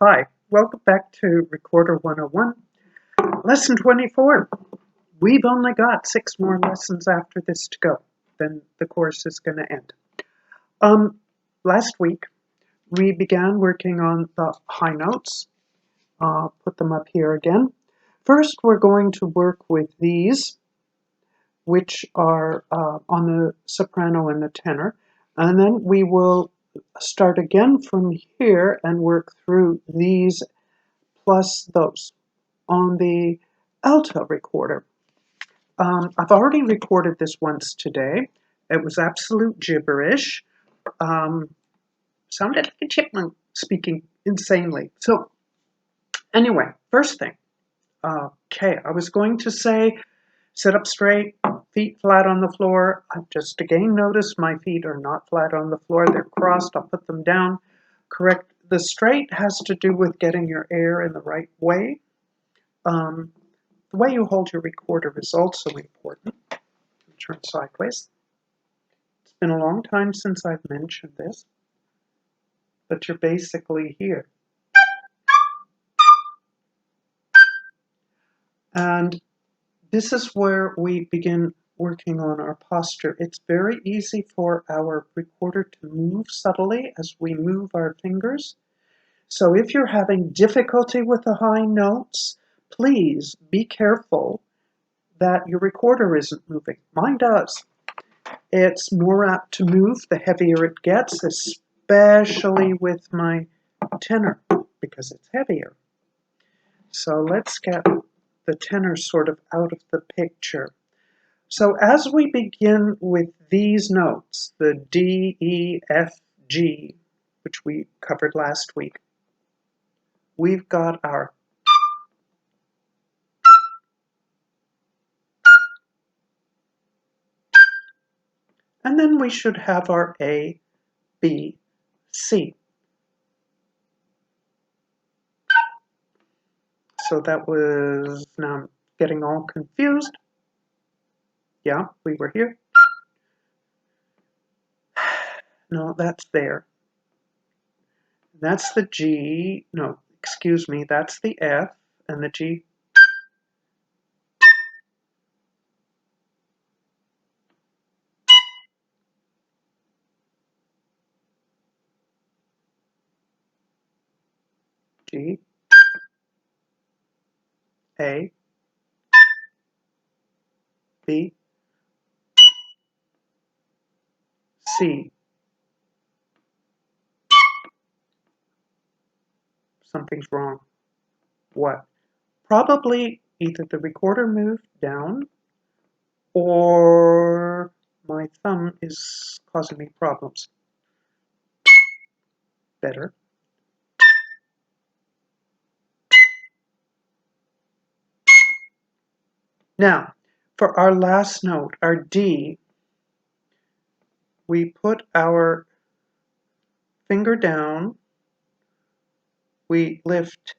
Hi, welcome back to Recorder 101, Lesson 24. We've only got 6 more lessons after this to go, then the course is going to end. Last week, we began working on the high notes. Put them up here again. First, we're going to work with these, which are on the soprano and the tenor, and then we will start again from here and work through these plus those on the alto recorder. I've already recorded this once today. It was absolute gibberish. Sounded like a chipmunk speaking insanely. So anyway, first thing. I was going to say sit up straight, feet flat on the floor. I've just again noticed my feet are not flat on the floor. They're crossed. I'll put them down. Correct. The straight has to do with getting your air in the right way. The way you hold your recorder is also important. Turn sideways. It's been a long time since I've mentioned this, but you're basically here. And this is where we begin working on our posture. It's very easy for our recorder to move subtly as we move our fingers. So if you're having difficulty with the high notes, please be careful that your recorder isn't moving. Mine does. It's more apt to move the heavier it gets, especially with my tenor, because it's heavier. So let's get the tenor sort of out of the picture. So as we begin with these notes, the D, E, F, G, which we covered last week, we've got our and then we should have our A, B, C. So that was, now I'm getting all confused. Yeah, we were here. No, that's there. That's the G. No, excuse me, that's the F and the G. G, A, B, C. Something's wrong. What? Probably either the recorder moved down or my thumb is causing me problems. Better. Now, for our last note, our D, we put our finger down, we lift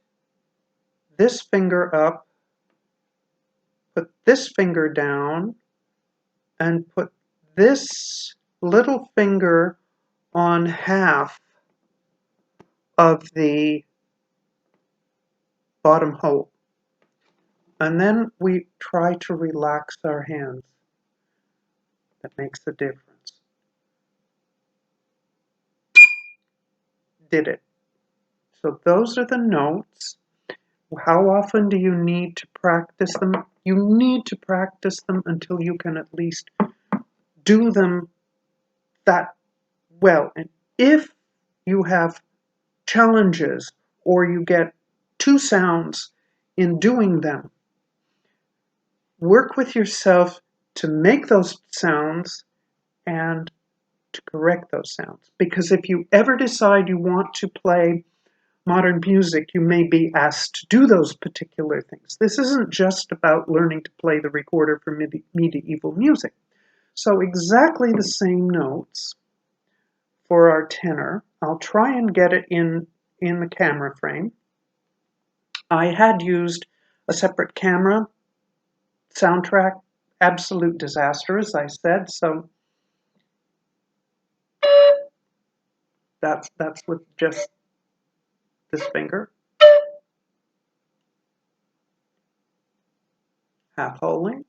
this finger up, put this finger down, and put this little finger on half of the bottom hole. And then we try to relax our hands. That makes a difference. Did it. So those are the notes. How often do you need to practice them? You need to practice them until you can at least do them that well. And if you have challenges or you get two sounds in doing them, work with yourself to make those sounds and to correct those sounds. Because if you ever decide you want to play modern music, you may be asked to do those particular things. This isn't just about learning to play the recorder for medieval music. So exactly the same notes for our tenor. I'll try and get it in the camera frame. I had used a separate camera. Soundtrack, absolute disaster, as I said, so that's with just this finger, half holding.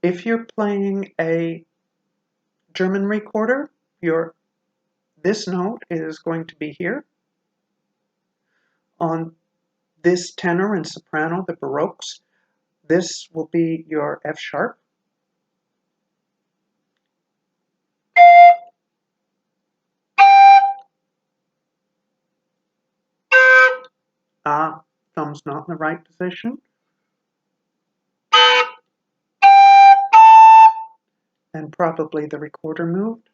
If you're playing a German recorder, this note is going to be here. On this tenor and soprano, the Baroques, this will be your F sharp. Thumb's not in the right position. And probably the recorder moved.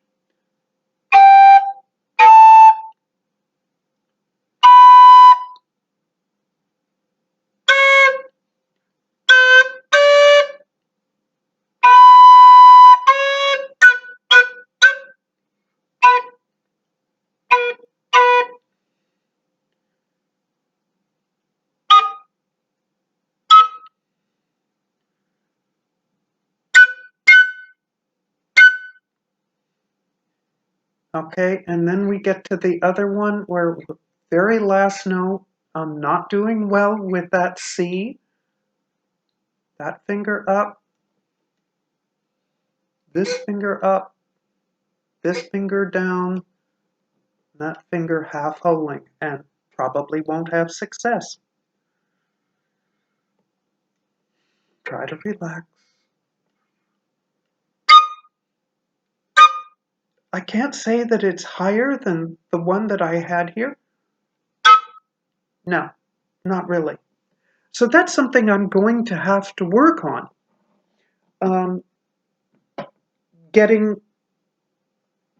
Okay, and then we get to the other one where very last note, I'm not doing well with that C. That finger up, this finger up, this finger down, that finger half holding, and probably won't have success. Try to relax. I can't say that it's higher than the one that I had here. No, not really. So that's something I'm going to have to work on. Getting,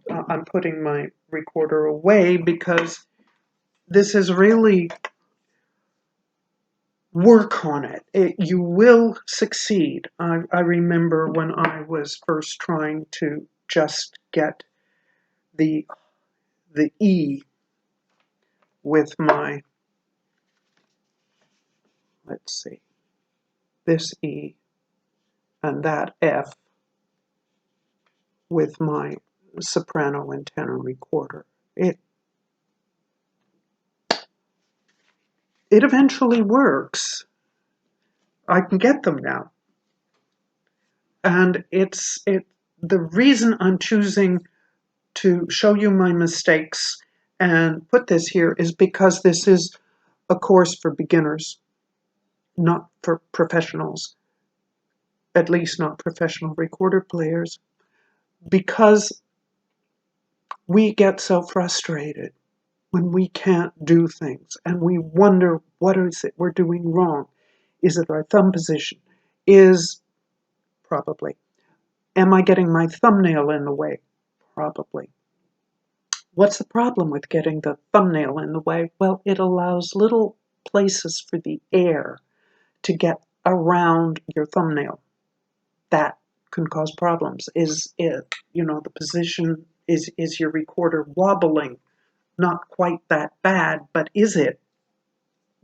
I'm putting my recorder away because this is really work on it. You will succeed. I remember when I was first trying to just get the E with my, let's see, this E and that F with my soprano and tenor recorder. It eventually works. I can get them now. And the reason I'm choosing to show you my mistakes and put this here is because this is a course for beginners, not for professionals, at least not professional recorder players, because we get so frustrated when we can't do things and we wonder, what is it we're doing wrong? Is it our thumb position? Probably. Am I getting my thumbnail in the way? Probably. What's the problem with getting the thumbnail in the way? Well, it allows little places for the air to get around your thumbnail. That can cause problems. Is it, the position, is your recorder wobbling? Not quite that bad, but is it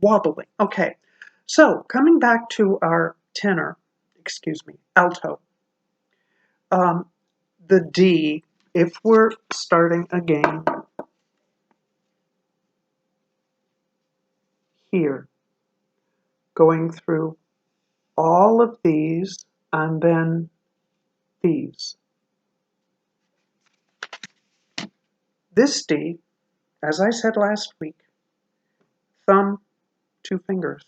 wobbling? Okay, so coming back to our alto. The D, if we're starting again here, going through all of these and then these. This D, as I said last week, thumb, two fingers.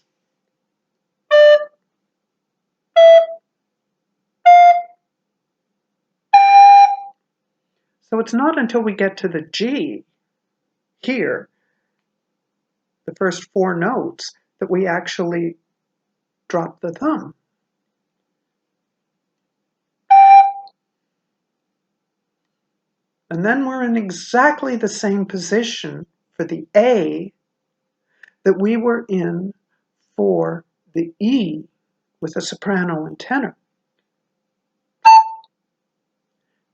So it's not until we get to the G here, the first four notes, that we actually drop the thumb. And then we're in exactly the same position for the A that we were in for the E with a soprano and tenor.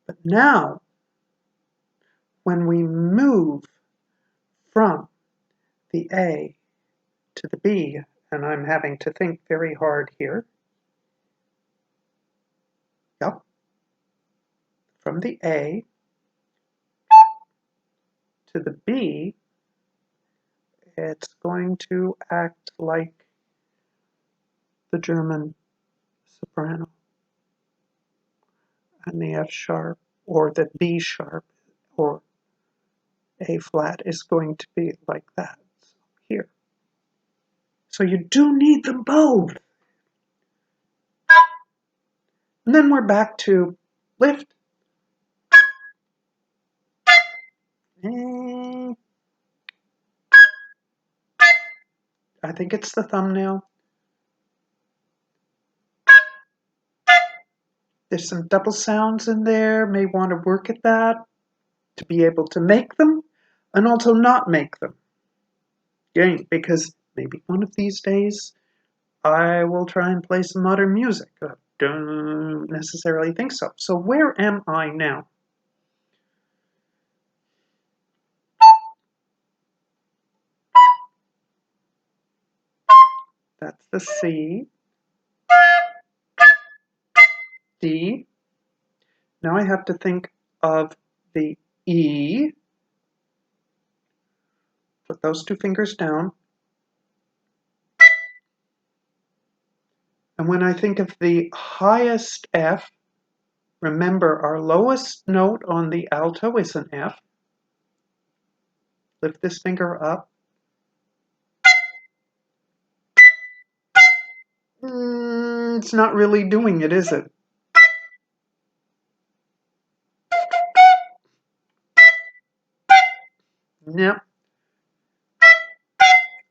But now, when we move from the A to the B, and I'm having to think very hard here. Yep. From the A to the B, it's going to act like the German soprano. And the F sharp or the B sharp or A flat is going to be like that. So here. So you do need them both. And then we're back to lift. I think it's the thumbnail. There's some double sounds in there. May want to work at that to be able to make them and also not make them. Yeah, because maybe one of these days I will try and play some modern music. I don't necessarily think so. So where am I now? That's the C, D. Now I have to think of the E. Put those two fingers down. And when I think of the highest F, remember our lowest note on the alto is an F. Lift this finger up. It's not really doing it, is it? Yep.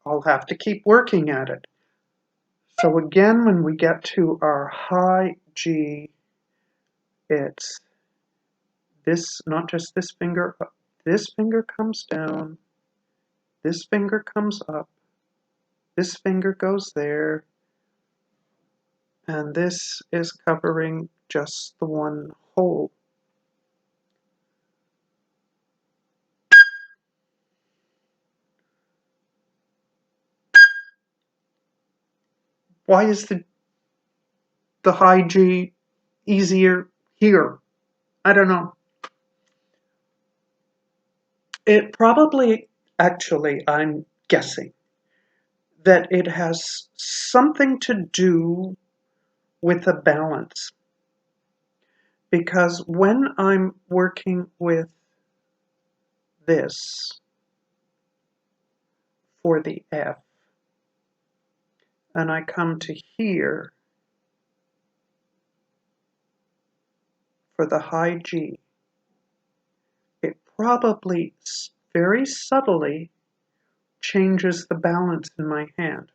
I'll have to keep working at it. So again, when we get to our high G, it's this, not just this finger, this finger comes down, this finger comes up, this finger goes there, and this is covering just the one hole. Why is the high G easier here? I don't know. It probably, actually, I'm guessing, that it has something to do with the balance. Because when I'm working with this for the F, and I come to here for the high G, it probably very subtly changes the balance in my hand.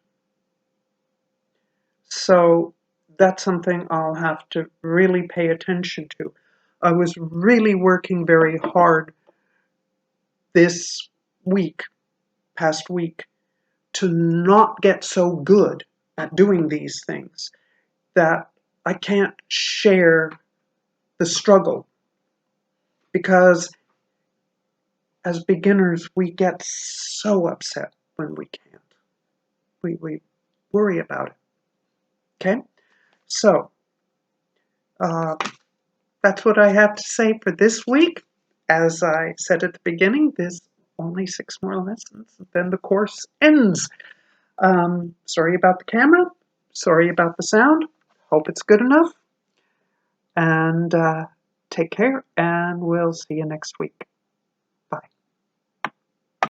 So that's something I'll have to really pay attention to. I was really working very hard this week, past week, to not get so good at doing these things that I can't share the struggle. Because as beginners, we get so upset when we can't. We worry about it. Okay? So, that's what I have to say for this week. As I said at the beginning, there's only 6 more lessons, then the course ends. Sorry about the camera. Sorry about the sound. Hope it's good enough. And take care, and we'll see you next week.